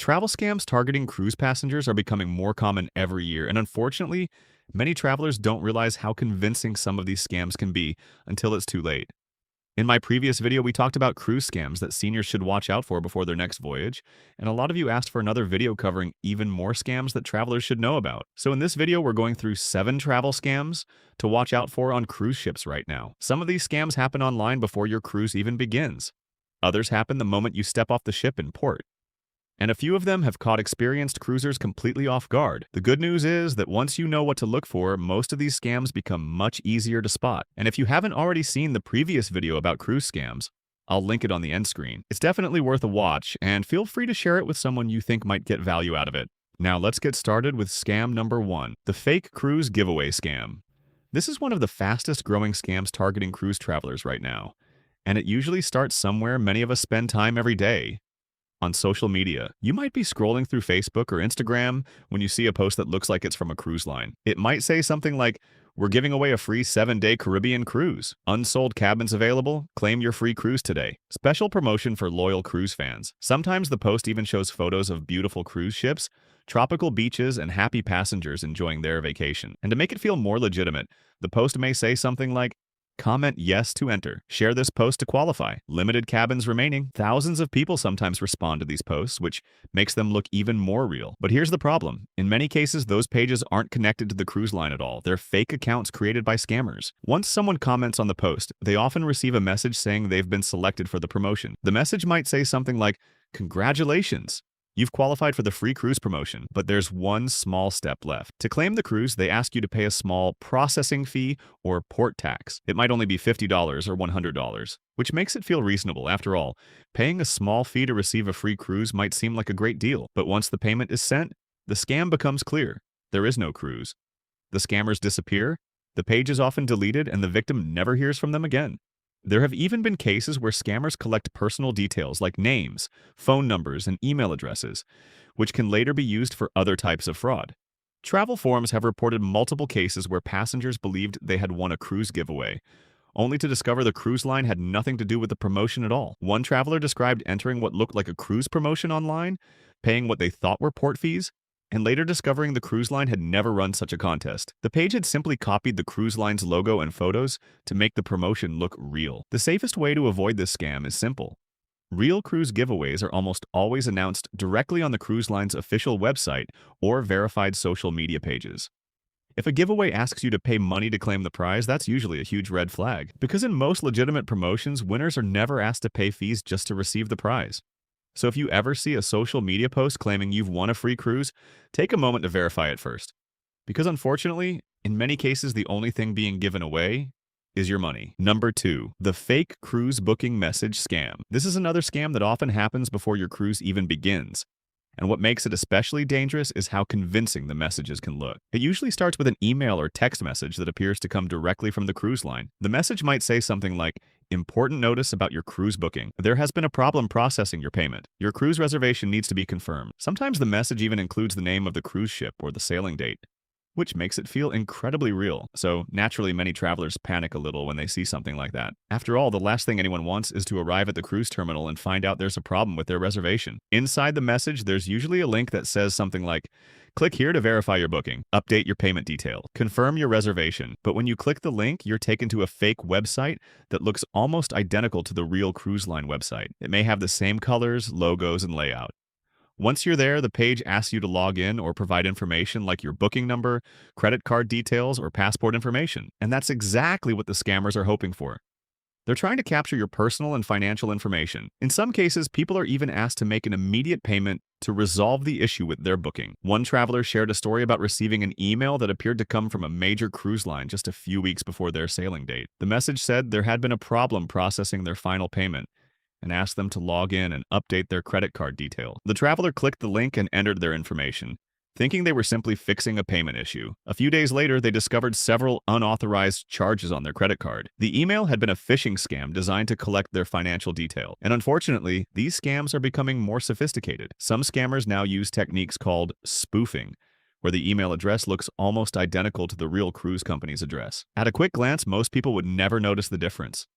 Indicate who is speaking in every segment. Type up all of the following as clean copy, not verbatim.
Speaker 1: Travel scams targeting cruise passengers are becoming more common every year, and unfortunately, many travelers don't realize how convincing some of these scams can be until it's too late. In my previous video, we talked about cruise scams that seniors should watch out for before their next voyage, and a lot of you asked for another video covering even more scams that travelers should know about. So in this video, we're going through 7 travel scams to watch out for on cruise ships right now. Some of these scams happen online before your cruise even begins. Others happen the moment you step off the ship in port. And a few of them have caught experienced cruisers completely off guard. The good news is that once you know what to look for, most of these scams become much easier to spot. And if you haven't already seen the previous video about cruise scams, I'll link it on the end screen. It's definitely worth a watch, and feel free to share it with someone you think might get value out of it. Now let's get started with scam number 1, the fake cruise giveaway scam. This is one of the fastest growing scams targeting cruise travelers right now, and it usually starts somewhere many of us spend time every day. On social media, you might be scrolling through Facebook or Instagram when you see a post that looks like it's from a cruise line. It might say something like, "We're giving away a free 7-day Caribbean cruise. Unsold cabins available. Claim your free cruise today." Special promotion for loyal cruise fans. Sometimes the post even shows photos of beautiful cruise ships, tropical beaches, and happy passengers enjoying their vacation. And to make it feel more legitimate, the post may say something like, "Comment yes to enter. Share this post to qualify. Limited cabins remaining." Thousands of people sometimes respond to these posts, which makes them look even more real. But here's the problem. In many cases, those pages aren't connected to the cruise line at all. They're fake accounts created by scammers. Once someone comments on the post, they often receive a message saying they've been selected for the promotion. The message might say something like, "Congratulations! You've qualified for the free cruise promotion," but there's one small step left. To claim the cruise, they ask you to pay a small processing fee or port tax. It might only be $50 or $100, which makes it feel reasonable. After all, paying a small fee to receive a free cruise might seem like a great deal, but once the payment is sent, the scam becomes clear. There is no cruise. The scammers disappear, the page is often deleted, and the victim never hears from them again. There have even been cases where scammers collect personal details like names, phone numbers, and email addresses, which can later be used for other types of fraud. Travel forums have reported multiple cases where passengers believed they had won a cruise giveaway, only to discover the cruise line had nothing to do with the promotion at all. One traveler described entering what looked like a cruise promotion online, paying what they thought were port fees, and later discovering the cruise line had never run such a contest. The page had simply copied the cruise line's logo and photos to make the promotion look real. The safest way to avoid this scam is simple. Real cruise giveaways are almost always announced directly on the cruise line's official website or verified social media pages. If a giveaway asks you to pay money to claim the prize, that's usually a huge red flag, because in most legitimate promotions, winners are never asked to pay fees just to receive the prize. So if you ever see a social media post claiming you've won a free cruise, take a moment to verify it first. Because unfortunately, in many cases, the only thing being given away is your money. Number 2, the fake cruise booking message scam. This is another scam that often happens before your cruise even begins. And what makes it especially dangerous is how convincing the messages can look. It usually starts with an email or text message that appears to come directly from the cruise line. The message might say something like, "Important notice about your cruise booking. There has been a problem processing your payment. Your cruise reservation needs to be confirmed." Sometimes the message even includes the name of the cruise ship or the sailing date, which makes it feel incredibly real. So naturally, many travelers panic a little when they see something like that. After all, the last thing anyone wants is to arrive at the cruise terminal and find out there's a problem with their reservation. Inside the message, there's usually a link that says something like, "Click here to verify your booking, update your payment detail, confirm your reservation." But when you click the link, you're taken to a fake website that looks almost identical to the real cruise line website. It may have the same colors, logos, and layout. Once you're there, the page asks you to log in or provide information like your booking number, credit card details, or passport information. And that's exactly what the scammers are hoping for. They're trying to capture your personal and financial information. In some cases, people are even asked to make an immediate payment to resolve the issue with their booking. One traveler shared a story about receiving an email that appeared to come from a major cruise line just a few weeks before their sailing date. The message said there had been a problem processing their final payment, and asked them to log in and update their credit card detail. The traveler clicked the link and entered their information, thinking they were simply fixing a payment issue. A few days later, they discovered several unauthorized charges on their credit card. The email had been a phishing scam designed to collect their financial detail. And unfortunately, these scams are becoming more sophisticated. Some scammers now use techniques called spoofing, where the email address looks almost identical to the real cruise company's address. At a quick glance, most people would never notice the difference.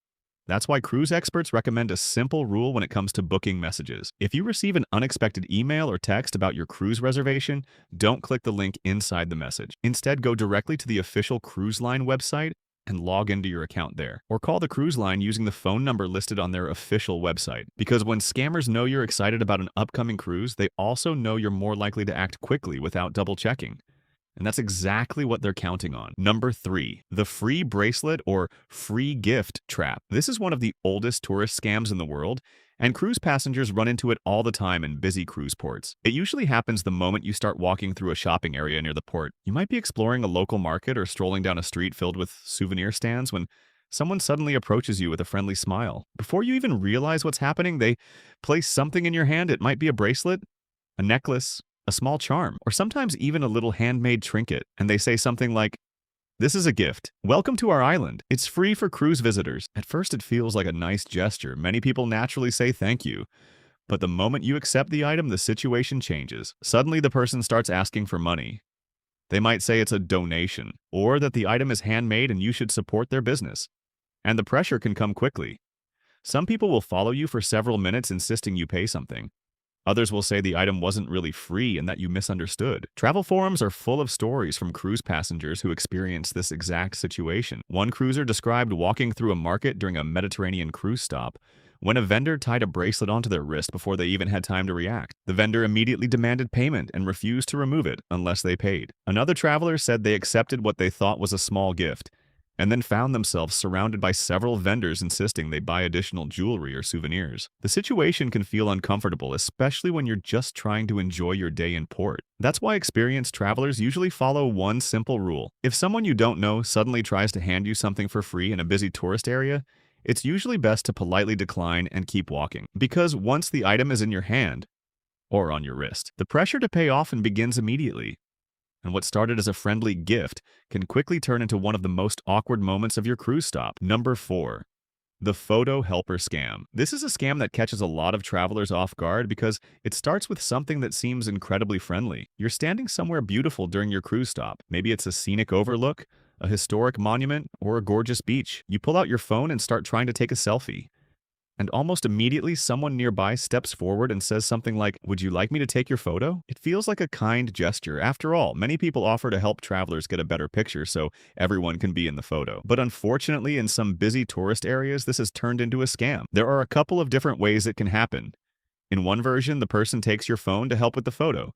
Speaker 1: That's why cruise experts recommend a simple rule when it comes to booking messages. If you receive an unexpected email or text about your cruise reservation, don't click the link inside the message. Instead, go directly to the official cruise line website and log into your account there. Or call the cruise line using the phone number listed on their official website. Because when scammers know you're excited about an upcoming cruise, they also know you're more likely to act quickly without double checking. And that's exactly what they're counting on. Number 3, the free bracelet or free gift trap. This is one of the oldest tourist scams in the world, and cruise passengers run into it all the time in busy cruise ports. It usually happens the moment you start walking through a shopping area near the port. You might be exploring a local market or strolling down a street filled with souvenir stands when someone suddenly approaches you with a friendly smile. Before you even realize what's happening, they place something in your hand. It might be a bracelet, a necklace, a small charm, or sometimes even a little handmade trinket, and they say something like, "This is a gift. Welcome to our island. It's free for cruise visitors." At first, it feels like a nice gesture. Many people naturally say thank you. But the moment you accept the item, the situation changes. Suddenly, the person starts asking for money. They might say it's a donation, or that the item is handmade and you should support their business. And the pressure can come quickly. Some people will follow you for several minutes insisting you pay something. Others will say the item wasn't really free and that you misunderstood. Travel forums are full of stories from cruise passengers who experienced this exact situation. One cruiser described walking through a market during a Mediterranean cruise stop when a vendor tied a bracelet onto their wrist before they even had time to react. The vendor immediately demanded payment and refused to remove it unless they paid. Another traveler said they accepted what they thought was a small gift, and then found themselves surrounded by several vendors insisting they buy additional jewelry or souvenirs. The situation can feel uncomfortable, especially when you're just trying to enjoy your day in port. That's why experienced travelers usually follow one simple rule. If someone you don't know suddenly tries to hand you something for free in a busy tourist area, it's usually best to politely decline and keep walking. Because once the item is in your hand, or on your wrist, the pressure to pay often begins immediately. And what started as a friendly gift can quickly turn into one of the most awkward moments of your cruise stop. Number 4, the photo helper scam. This is a scam that catches a lot of travelers off guard because it starts with something that seems incredibly friendly. You're standing somewhere beautiful during your cruise stop. Maybe it's a scenic overlook, a historic monument, or a gorgeous beach. You pull out your phone and start trying to take a selfie. And almost immediately, someone nearby steps forward and says something like, "Would you like me to take your photo?" It feels like a kind gesture. After all, many people offer to help travelers get a better picture so everyone can be in the photo. But unfortunately, in some busy tourist areas, this has turned into a scam. There are a couple of different ways it can happen. In one version, the person takes your phone to help with the photo,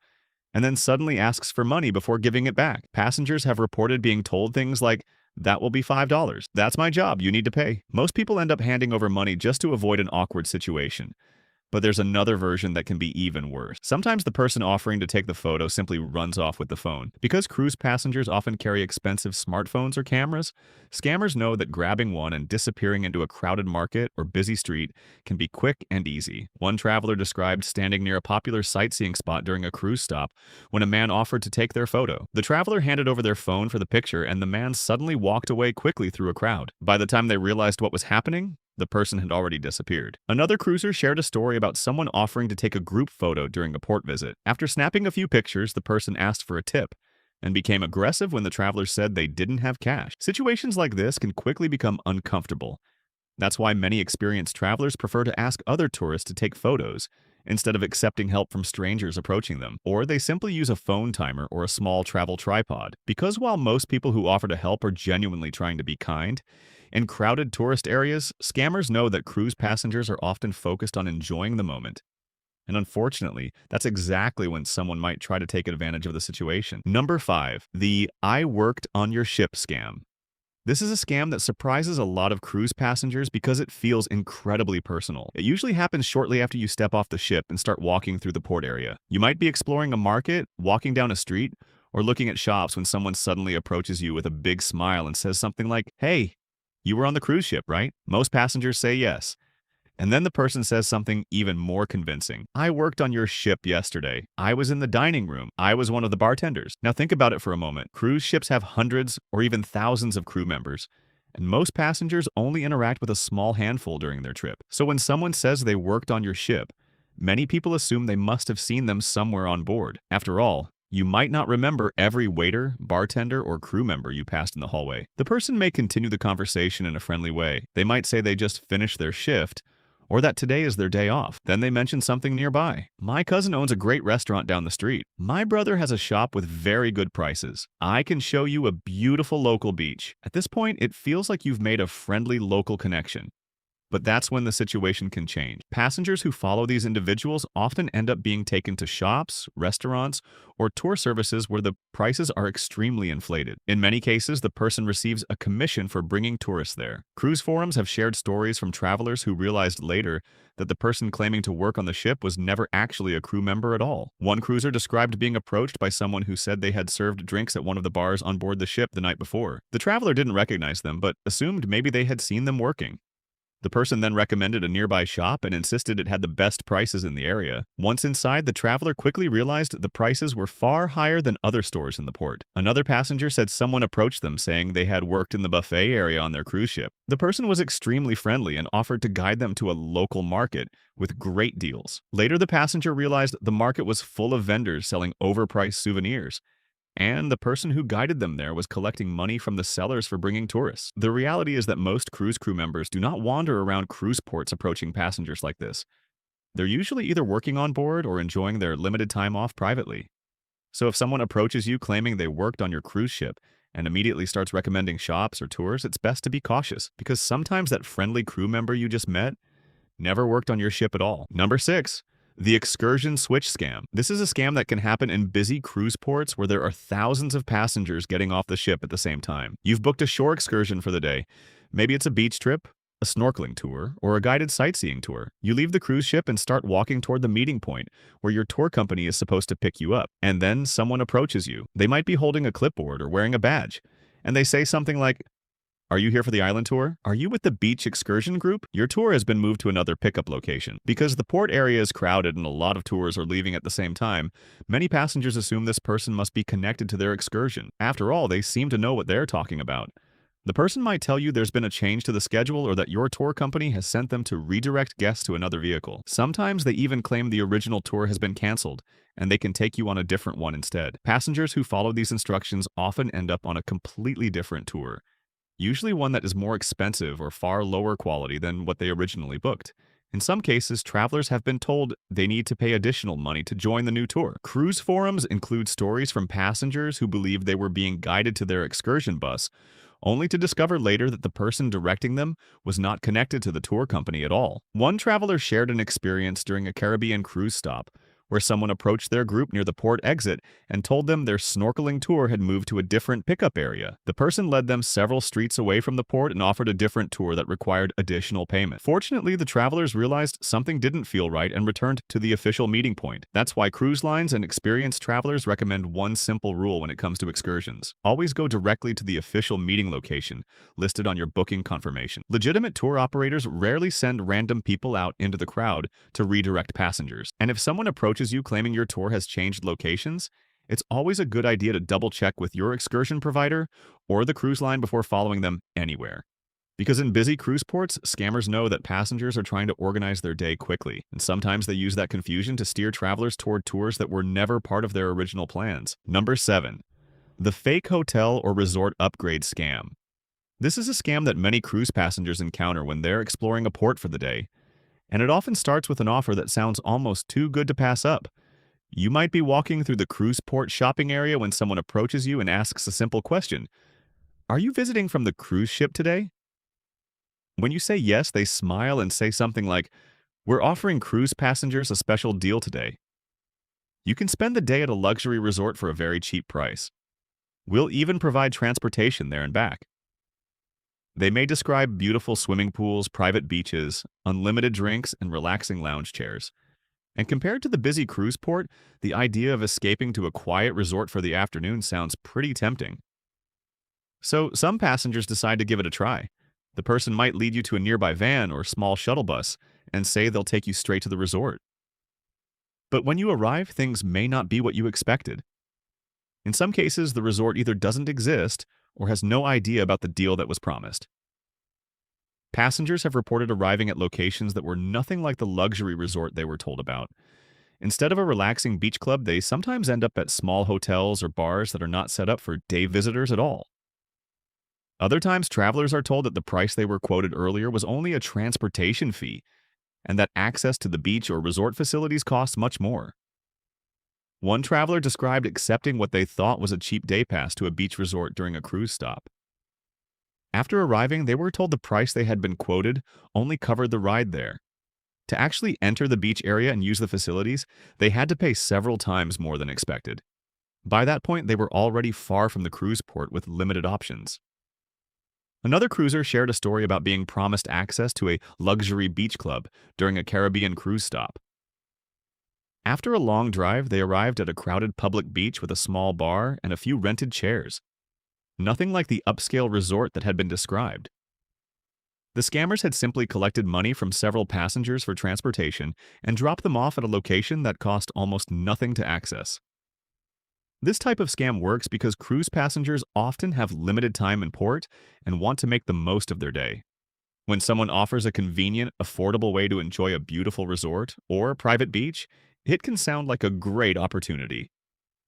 Speaker 1: and then suddenly asks for money before giving it back. Passengers have reported being told things like, "That will be $5. That's my job. You need to pay." Most people end up handing over money just to avoid an awkward situation. But there's another version that can be even worse. Sometimes the person offering to take the photo simply runs off with the phone. Because cruise passengers often carry expensive smartphones or cameras, scammers know that grabbing one and disappearing into a crowded market or busy street can be quick and easy. One traveler described standing near a popular sightseeing spot during a cruise stop when a man offered to take their photo. The traveler handed over their phone for the picture, and the man suddenly walked away quickly through a crowd. By the time they realized what was happening, the person had already disappeared. Another cruiser shared a story about someone offering to take a group photo during a port visit. After snapping a few pictures, the person asked for a tip and became aggressive when the travelers said they didn't have cash. Situations like this can quickly become uncomfortable. That's why many experienced travelers prefer to ask other tourists to take photos instead of accepting help from strangers approaching them. Or they simply use a phone timer or a small travel tripod. Because while most people who offer to help are genuinely trying to be kind, in crowded tourist areas, scammers know that cruise passengers are often focused on enjoying the moment. And unfortunately, that's exactly when someone might try to take advantage of the situation. Number 5, the "I worked on your ship" scam. This is a scam that surprises a lot of cruise passengers because it feels incredibly personal. It usually happens shortly after you step off the ship and start walking through the port area. You might be exploring a market, walking down a street, or looking at shops when someone suddenly approaches you with a big smile and says something like, "Hey, you were on the cruise ship, right?" Most passengers say yes. And then the person says something even more convincing. "I worked on your ship yesterday. I was in the dining room. I was one of the bartenders." Now think about it for a moment. Cruise ships have hundreds or even thousands of crew members, and most passengers only interact with a small handful during their trip. So when someone says they worked on your ship, many people assume they must have seen them somewhere on board. After all, You might not remember every waiter, bartender, or crew member you passed in the hallway. The person may continue the conversation in a friendly way. They might say they just finished their shift, or that today is their day off. Then they mention something nearby. My cousin owns a great restaurant down the street. My brother has a shop with very good prices. I can show you a beautiful local beach. At this point, it feels like you've made a friendly local connection. But that's when the situation can change. Passengers who follow these individuals often end up being taken to shops, restaurants, or tour services where the prices are extremely inflated. In many cases, the person receives a commission for bringing tourists there. Cruise forums have shared stories from travelers who realized later that the person claiming to work on the ship was never actually a crew member at all. One cruiser described being approached by someone who said they had served drinks at one of the bars on board the ship the night before. The traveler didn't recognize them, but assumed maybe they had seen them working. The person then recommended a nearby shop and insisted it had the best prices in the area. Once inside, the traveler quickly realized the prices were far higher than other stores in the port. Another passenger said someone approached them saying they had worked in the buffet area on their cruise ship. The person was extremely friendly and offered to guide them to a local market with great deals. Later, the passenger realized the market was full of vendors selling overpriced souvenirs, and the person who guided them there was collecting money from the sellers for bringing tourists. The reality is that most cruise crew members do not wander around cruise ports approaching passengers like this. They're usually either working on board or enjoying their limited time off privately. So if someone approaches you claiming they worked on your cruise ship and immediately starts recommending shops or tours, it's best to be cautious, because sometimes that friendly crew member you just met never worked on your ship at all. Number 6. The excursion switch scam. This is a scam that can happen in busy cruise ports where there are thousands of passengers getting off the ship at the same time. You've booked a shore excursion for the day. Maybe it's a beach trip, a snorkeling tour, or a guided sightseeing tour. You leave the cruise ship and start walking toward the meeting point where your tour company is supposed to pick you up. And then someone approaches you. They might be holding a clipboard or wearing a badge, and they say something like, "Are you here for the island tour? Are you with the beach excursion group? Your tour has been moved to another pickup location." Because the port area is crowded and a lot of tours are leaving at the same time, many passengers assume this person must be connected to their excursion. After all, they seem to know what they're talking about. The person might tell you there's been a change to the schedule or that your tour company has sent them to redirect guests to another vehicle. Sometimes they even claim the original tour has been canceled and they can take you on a different one instead. Passengers who follow these instructions often end up on a completely different tour, usually one that is more expensive or far lower quality than what they originally booked. In some cases, travelers have been told they need to pay additional money to join the new tour. Cruise forums include stories from passengers who believed they were being guided to their excursion bus, only to discover later that the person directing them was not connected to the tour company at all. One traveler shared an experience during a Caribbean cruise stop, where someone approached their group near the port exit and told them their snorkeling tour had moved to a different pickup area. The person led them several streets away from the port and offered a different tour that required additional payment. Fortunately, the travelers realized something didn't feel right and returned to the official meeting point. That's why cruise lines and experienced travelers recommend one simple rule when it comes to excursions. Always go directly to the official meeting location listed on your booking confirmation. Legitimate tour operators rarely send random people out into the crowd to redirect passengers. And if someone approaches you claiming your tour has changed locations, it's always a good idea to double-check with your excursion provider or the cruise line before following them anywhere. Because in busy cruise ports, scammers know that passengers are trying to organize their day quickly, and sometimes they use that confusion to steer travelers toward tours that were never part of their original plans. Number 7. The fake hotel or resort upgrade scam. This is a scam that many cruise passengers encounter when they're exploring a port for the day, and it often starts with an offer that sounds almost too good to pass up. You might be walking through the cruise port shopping area when someone approaches you and asks a simple question: "Are you visiting from the cruise ship today?" When you say yes, they smile and say something like, "We're offering cruise passengers a special deal today. You can spend the day at a luxury resort for a very cheap price. We'll even provide transportation there and back." They may describe beautiful swimming pools, private beaches, unlimited drinks, and relaxing lounge chairs. And compared to the busy cruise port, the idea of escaping to a quiet resort for the afternoon sounds pretty tempting. So some passengers decide to give it a try. The person might lead you to a nearby van or small shuttle bus and say they'll take you straight to the resort. But when you arrive, things may not be what you expected. In some cases, the resort either doesn't exist or has no idea about the deal that was promised. Passengers have reported arriving at locations that were nothing like the luxury resort they were told about. Instead of a relaxing beach club, they sometimes end up at small hotels or bars that are not set up for day visitors at all. Other times, travelers are told that the price they were quoted earlier was only a transportation fee, and that access to the beach or resort facilities costs much more. One traveler described accepting what they thought was a cheap day pass to a beach resort during a cruise stop. After arriving, they were told the price they had been quoted only covered the ride there. To actually enter the beach area and use the facilities, they had to pay several times more than expected. By that point, they were already far from the cruise port with limited options. Another cruiser shared a story about being promised access to a luxury beach club during a Caribbean cruise stop. After a long drive, they arrived at a crowded public beach with a small bar and a few rented chairs. Nothing like the upscale resort that had been described. The scammers had simply collected money from several passengers for transportation and dropped them off at a location that cost almost nothing to access. This type of scam works because cruise passengers often have limited time in port and want to make the most of their day. When someone offers a convenient, affordable way to enjoy a beautiful resort or a private beach, it can sound like a great opportunity.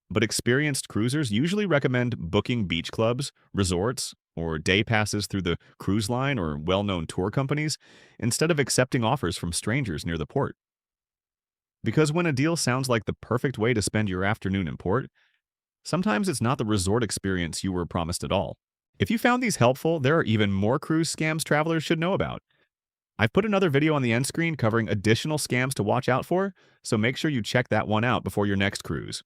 Speaker 1: But experienced cruisers usually recommend booking beach clubs, resorts, or day passes through the cruise line or well-known tour companies instead of accepting offers from strangers near the port. Because when a deal sounds like the perfect way to spend your afternoon in port, sometimes it's not the resort experience you were promised at all. If you found these helpful, there are even more cruise scams travelers should know about. I've put another video on the end screen covering additional scams to watch out for, so make sure you check that one out before your next cruise.